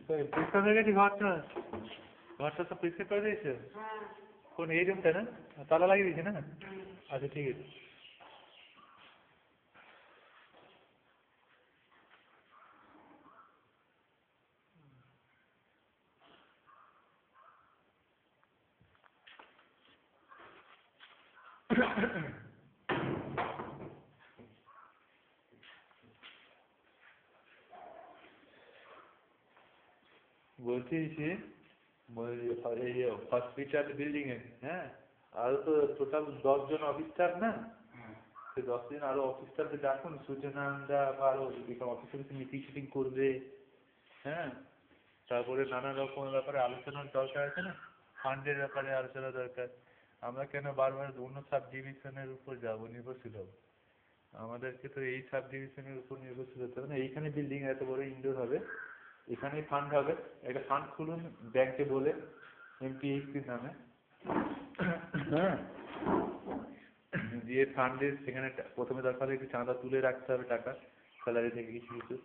পরিষ্কার হয়ে গেছে ঘরটা? ঘরটা তো পরিষ্কার করে দিয়েছে? কোন এই রুমটা না? তালা লাগিয়ে দিয়েছে না? আচ্ছা ঠিক আছে। বলছি যে এই হসপিটাল বিল্ডিং এ, হ্যাঁ, আরো তো টোটাল 10 জন অফিস স্টাফ না? সে 10 জন আরো অফিস স্টাফদের ডাকুন, সূর্যনারায়ণদা বা আরো অফিসে মিটিং ফিটিং করবে, হ্যাঁ। তারপরে নানা রকম ব্যাপারে আলোচনার দরকার আছে না, ফান্ডের ব্যাপারে আলোচনা দরকার। আমরা কেন বারবার অন্য সাব ডিভিশনের উপর যাবো, নির্ভরশীল হবো? আমাদেরকে তো এই সাব ডিভিশনের উপর নির্ভরশীল হতে হবে না। এইখানে বিল্ডিং এত বড় ইনডোর হবে, এখানেই ফান্ড হবে। একটা ফান্ড খুলুন ব্যাংকে বলে, এমপিএসসির নামে, হ্যাঁ। দিয়ে ফান্ডের সেখানে প্রথমে দরকার একটু চাঁদা তুলে রাখতে হবে, টাকা স্যালারি থেকে কিছু কিছু,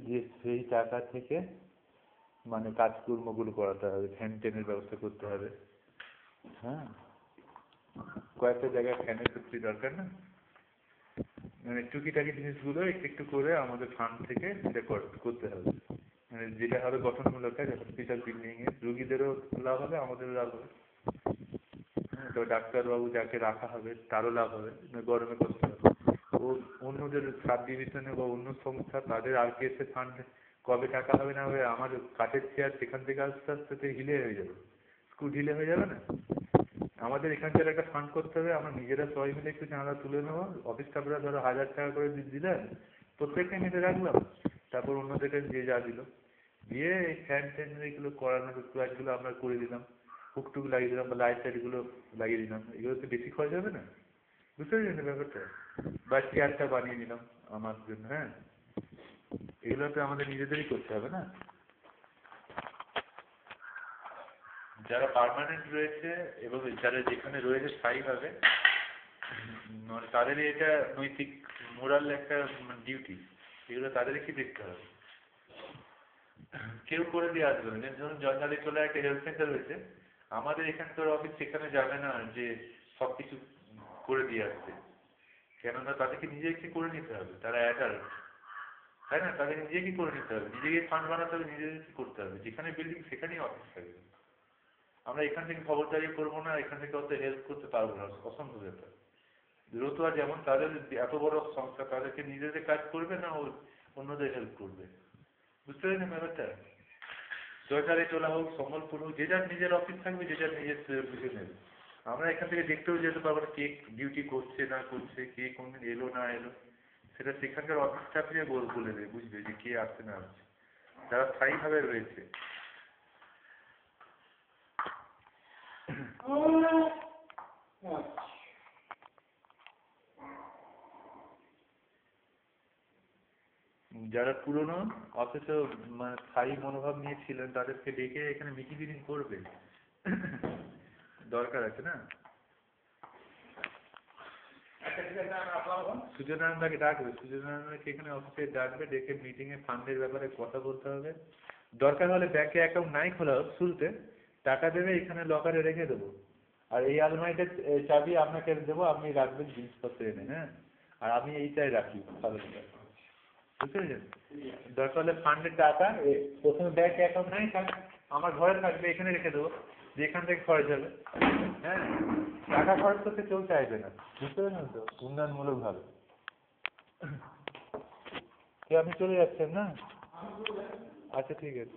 দিয়ে সেই টাকা থেকে মানে কাজকর্মগুলো করাতে হবে, ফ্যান টেনের ব্যবস্থা করতে হবে, হ্যাঁ। কয়েকটা জায়গায় ফ্যানের সত্যি দরকার না, মানে টুকিটাকি জিনিসগুলো একটু একটু করে আমাদের ফান্ড থেকে এটা করতে হবে। মানে যেটা হবে গঠনমূলক কাজ, হসপিটাল বিল্ডিং এ রুগীদেরও লাভ হবে, আমাদেরও লাভ হবে, হ্যাঁ। তো ডাক্তারবাবু যাকে রাখা হবে তারও লাভ হবে, গরমে করতে হবে। ও অন্যদের সাব ডিভিশনে বা অন্য সংস্থা তাদের আরপিএস এর ফান্ড কবে টাকা হবে না হবে, আমার কাঠের চেয়ার সেখান থেকে আস্তে আস্তে হিলে হয়ে যাবে, স্ক্রু ঢিলে হয়ে যাবে না। আমাদের এখানকার একটা ফান্ড করতে হবে, আমরা নিজেরা সবাই মিলে একটু চাঁদা তুলে নেবো, অফিস স্টাফরা ধরো 1000 টাকা করে দিলেন, প্রত্যেকটা মিলে রাখলাম, তারপর অন্যদেরকে যে যা দিল, দিয়ে এই ফ্যান ট্যান এগুলো করানোর কাজগুলো আমরা করে দিলাম, হুকটুক লাগিয়ে দিলাম বা লাইট টাইটগুলো লাগিয়ে দিলাম, এগুলো তো বেশি খরচ হবে না, বুঝতে পেরেছেন ব্যাপারটা? বা চেয়ারটা বানিয়ে নিলাম আমার জন্য, হ্যাঁ। এগুলো তো আমাদের নিজেদেরই করতে হবে না। যারা পার্মানেন্ট রয়েছে এবং যারা যেখানে রয়েছে স্থায়ীভাবে, মানে তাদেরই এটা নৈতিক মোরাল একটা ডিউটি, এগুলো তাদেরকে দেখতে হবে। কেউ করে দিয়ে আসবে না। ধরুন জঞ্জালি চলে একটা হেলথ সেন্টার রয়েছে, আমাদের এখানকার অফিস সেখানে যাবে না যে সব কিছু করে দিয়ে আসবে, কেননা তাদেরকে নিজেকে করে নিতে হবে, তারা অ্যাডাল্ট, তাই না? তাদের নিজেকে করে নিতে হবে, নিজেকে ফান্ড বানাতে হবে, নিজেদেরকে করতে হবে। যেখানে বিল্ডিং সেখানেই অফিস থাকবে। আমরা এখান থেকে খবরদারি করবো না, এখান থেকে অত হেল্প করতে পারবো না, অসম্ভব ব্যাপার। রতুয়া যেমন তাদের এত বড় সংস্থা, তাদেরকে নিজেদের কাজ করবে না, ও অন্যদের হেল্প করবে, বুঝতে পেরেছেন ব্যাপারটা? সরকারি টোলা হোক, সম্বলপুর হোক, যে যার নিজের অফিস থাকবে, যে যার নিজের বুঝে নেবে। আমরা এখান থেকে দেখতেও যেতে পারবো না কে ডিউটি করছে না করছে, কে কোনদিন এলো না এলো, সেটা সেখানকার অফিস স্টাফে বলে দেবে, বুঝবে যে কে আসছে না আসছে, যারা স্থায়ীভাবে রয়েছে। যারা পুরনো অথচ মানে স্থায়ী মনোভাব নিয়েছিলেন, তাদেরকে ডেকে এখানে মিটিং ফিটিং করবে, দরকার আছে না। সূর্যনারায়ণদাকে ডাকবে, সূর্যনারায়ণকে এখানে অফিসে ডাকবে, ডেকে মিটিং এ ফান্ডের ব্যাপারে কথা বলতে হবে। দরকার হলে ব্যাংকে অ্যাকাউন্ট নাই খোলা হোক, শুরুতে টাকা দেবে, এখানে লকারে রেখে দেবো, আর এই আলমারিটার চাবি আপনাকে দেবো, আপনি রাখবেন জিনিসপত্র এনে, হ্যাঁ। আর আমি এইটাই রাখি ভালো করে, বুঝতে পেরেছেন? দরকার হলে ফান্ডের টাকা প্রথমে ব্যাংক অ্যাকাউন্ট নাই থাক, আমার ঘরে থাকবে, এখানে রেখে দেবো, যেখান থেকে খরচ হবে, হ্যাঁ। টাকা খরচ করতে কেউ চাইবে না, বুঝতে পেরেছেন তো, উন্নয়নমূলক ভাবে। কে আপনি চলে যাচ্ছেন না? আচ্ছা ঠিক আছে,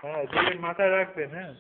হ্যাঁ দেখবেন মাথায় রাখবেন, হ্যাঁ।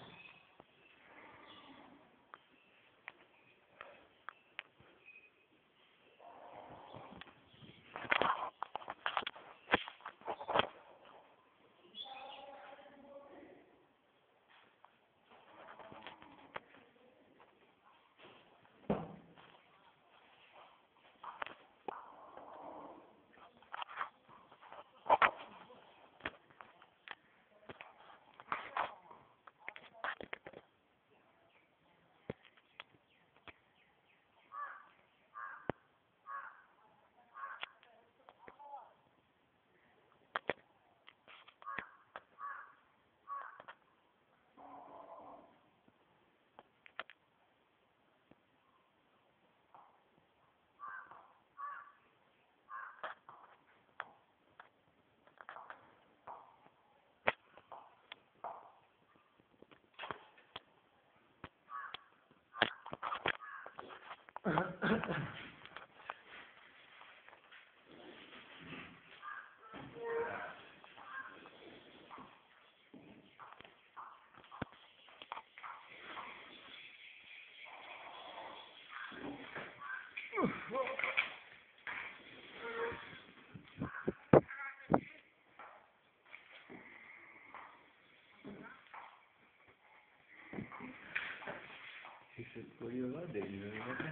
হিসেব করি ওরা দেরি হয়ে গেছে।